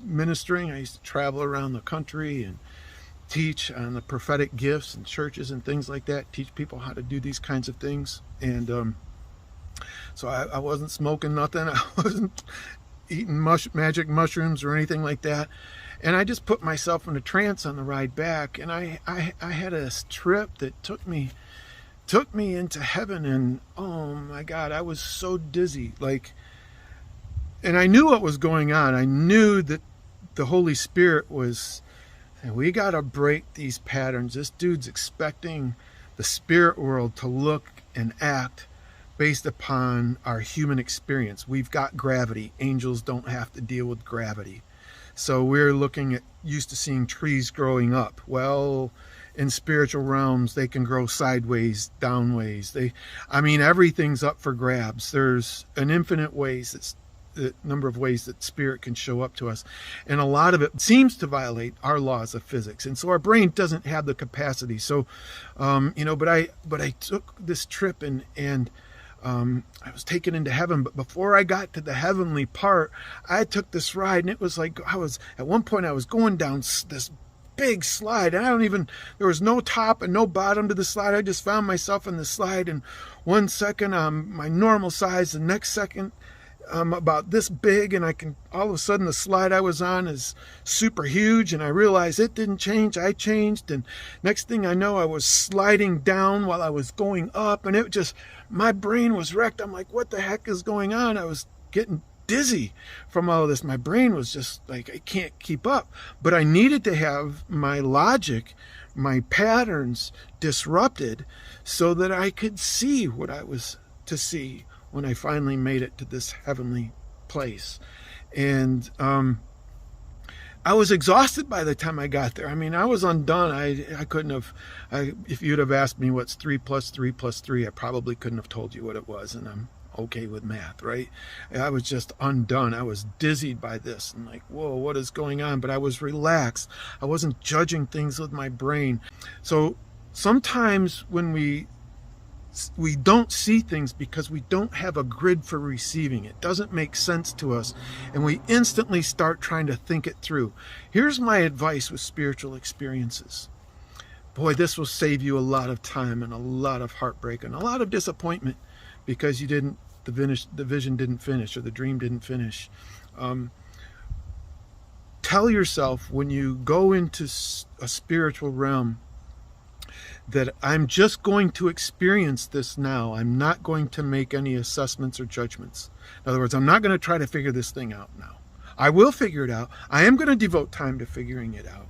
ministering. I used to travel around the country and teach on the prophetic gifts and churches and things like that, teach people how to do these kinds of things. And so I wasn't smoking nothing. I wasn't eating magic mushrooms or anything like that. And I just put myself in a trance on the ride back. And I had a trip that took me into heaven. And oh my God, I was so dizzy. And I knew what was going on. I knew that the Holy Spirit was, and we got to break these patterns. This dude's expecting the spirit world to look and act based upon our human experience. We've got gravity. Angels don't have to deal with gravity. So we're used to seeing trees growing up. Well, in spiritual realms, they can grow sideways, downways. Everything's up for grabs. There's an infinite ways the number of ways that spirit can show up to us, and a lot of it seems to violate our laws of physics, and so our brain doesn't have the capacity. So but I took this trip and I was taken into heaven. But before I got to the heavenly part, I took this ride, and it was like at one point I was going down this big slide, and there was no top and no bottom to the slide. I just found myself in the slide, and 1 second I'm my normal size, the next second I'm about this big, and all of a sudden the slide I was on is super huge, and I realized it didn't change, I changed, and next thing I know I was sliding down while I was going up, and my brain was wrecked. I'm like, what the heck is going on? I was getting dizzy from all of this. My brain was just like, I can't keep up. But I needed to have my logic, my patterns disrupted so that I could see what I was to see when I finally made it to this heavenly place. And I was exhausted by the time I got there. I was undone. I couldn't have, if you'd have asked me what's 3 + 3 + 3, I probably couldn't have told you what it was, and I'm okay with math, right? I was just undone. I was dizzied by this and like, whoa, what is going on? But I was relaxed. I wasn't judging things with my brain. So sometimes when we don't see things because we don't have a grid for receiving it. It doesn't make sense to us, and we instantly start trying to think it through. Here's my advice with spiritual experiences. Boy, this will save you a lot of time and a lot of heartbreak and a lot of disappointment because the vision didn't finish, or the dream didn't finish. Tell yourself when you go into a spiritual realm that I'm just going to experience this now. I'm not going to make any assessments or judgments. In other words, I'm not going to try to figure this thing out now. I will figure it out. I am going to devote time to figuring it out,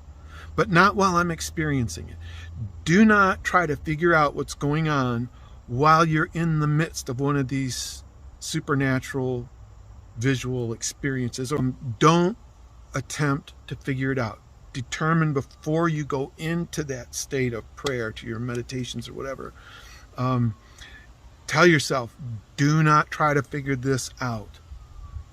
but not while I'm experiencing it. Do not try to figure out what's going on while you're in the midst of one of these supernatural visual experiences. Don't attempt to figure it out. Determine before you go into that state of prayer, to your meditations or whatever. Tell yourself, do not try to figure this out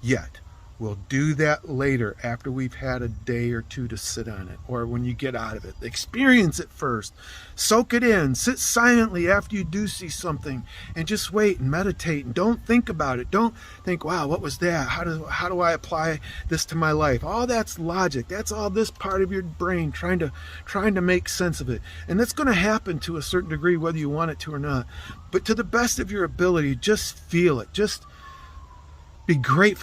yet. We'll do that later, after we've had a day or two to sit on it, or when you get out of it. Experience it first. Soak it in. Sit silently after you do see something, and just wait and meditate, and don't think about it. Don't think, wow, what was that? How do I apply this to my life? All that's logic. That's all this part of your brain trying to make sense of it. And that's going to happen to a certain degree, whether you want it to or not. But to the best of your ability, just feel it. Just be grateful